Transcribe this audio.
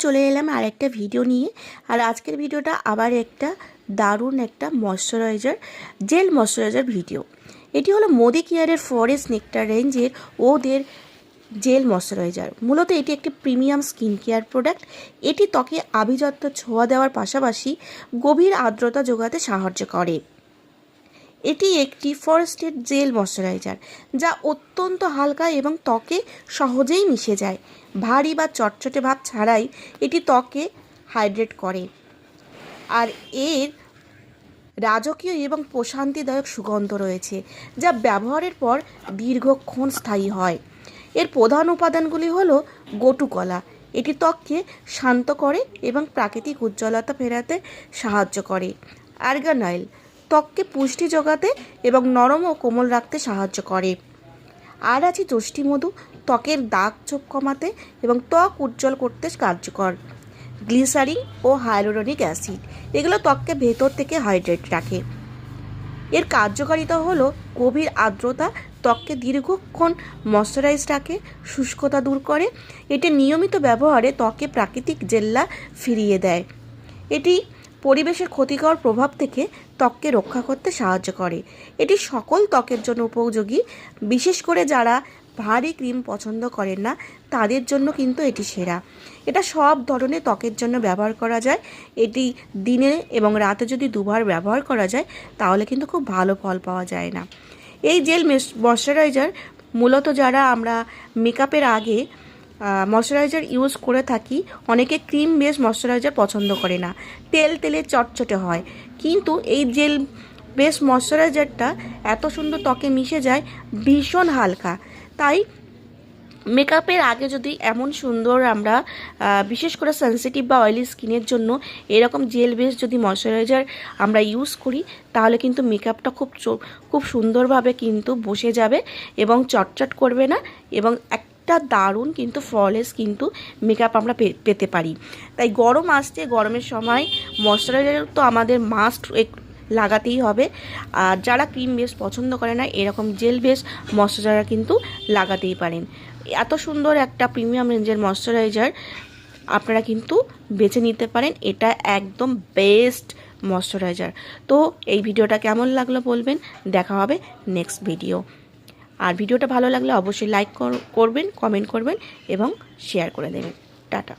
চলে এলাম আর একটা ভিডিও নিয়ে। আর আজকের ভিডিওটা আবার একটা দারুণ একটা ময়শ্চারাইজার জেল ময়শ্চারাইজার ভিডিও। এটি হলো মোদি কেয়ারের ফরেস্ট নেক্টার রেঞ্জের ওদের জেল ময়শ্চারাইজার। মূলত এটি একটি প্রিমিয়াম স্কিন কেয়ার প্রোডাক্ট। এটি ত্বকে আভিজাত্য ছোঁয়া দেওয়ার পাশাপাশি গভীর আর্দ্রতা যোগাতে সাহায্য করে। এটি একটি ফরেস্টেড জেল ময়শ্চারাইজার যা অত্যন্ত হালকা এবং ত্বকে সহজেই মিশে যায়। ভারী বা চটচটে ভাব ছাড়াই এটি ত্বকে হাইড্রেট করে। আর এর রাজকীয় এবং প্রশান্তিদায়ক সুগন্ধ রয়েছে যা ব্যবহারের পর দীর্ঘক্ষণ স্থায়ী হয়। এর প্রধান উপাদানগুলি হলো গটুকলা। এটি ত্বককে শান্ত করে এবং প্রাকৃতিক উজ্জ্বলতা ফেরাতে সাহায্য করে। আর্গান অয়েল ত্বককে পুষ্টি যোগাতে এবং নরম ও কোমল রাখতে সাহায্য করে। আর আছে যষ্টি মধু, ত্বকের দাগ ছোপ কমাতে এবং ত্বক উজ্জ্বল করতে কার্যকর। গ্লিসারিন ও হায়ালুরনিক অ্যাসিড এগুলো ত্বককে ভেতর থেকে হাইড্রেট রাখে। এর কার্যকারিতা হলো গভীর আর্দ্রতা, ত্বককে দীর্ঘক্ষণ ময়শ্চারাইজ রাখে, শুষ্কতা দূর করে। এটি নিয়মিত ব্যবহারে ত্বকে প্রাকৃতিক জেল্লা ফিরিয়ে দেয়। এটি পরিবেশের ক্ষতিকর প্রভাব থেকে ত্বককে রক্ষা করতে সাহায্য করে। এটি সকল ত্বকের জন্য উপযোগী, বিশেষ করে যারা ভারী ক্রিম পছন্দ করেন না তাদের জন্য কিন্তু এটি সেরা। এটা সব ধরনের ত্বকের জন্য ব্যবহার করা যায়। এটি দিনে এবং রাতে যদি দুবার ব্যবহার করা যায় তাহলে কিন্তু খুব ভালো ফল পাওয়া যায় না। এই জেল ময়শ্চারাইজার মূলত যারা আমরা মেকআপের আগে ময়শ্চারাইজার ইউজ করে থাকি, অনেকে ক্রিম বেস ময়শ্চারাইজার পছন্দ করে না, তেলে চটচটে হয়। কিন্তু এই জেল বেস ময়শ্চারাইজারটা এত সুন্দর ত্বকে মিশে যায়, ভীষণ হালকা। তাই মেকআপের আগে যদি এমন সুন্দর আমরা বিশেষ করে সেনসিটিভ বা অয়েলি স্কিনের জন্য এরকম জেল বেস যদি ময়শ্চারাইজার আমরা ইউজ করি তাহলে কিন্তু মেকআপটা খুব সুন্দরভাবে কিন্তু বসে যাবে এবং চটচট করবে না, এবং একটা দারুণ কিন্তু ফ্ললেস কিন্তু মেকআপ আমরা পেতে পারি। তাই গরম আসছে, গরমের সময় ময়শ্চারাইজার তো আমাদের মাস্ট লাগাতেই হবে। আর যারা ক্রিম বেস পছন্দ করে না এরকম জেল বেস ময়শ্চারাইজার কিন্তু লাগাতেই পারেন। এত সুন্দর একটা প্রিমিয়াম রেঞ্জের ময়শ্চারাইজার আপনারা কিন্তু বেছে নিতে পারেন। এটা একদম বেস্ট ময়শ্চারাইজার। তো এই ভিডিওটা কেমন লাগলো বলবেন। দেখা হবে নেক্সট ভিডিও। আর ভিডিওটা ভালো লাগলে অবশ্যই লাইক করবেন, কমেন্ট করবেন এবং শেয়ার করে দেবেন। টাটা।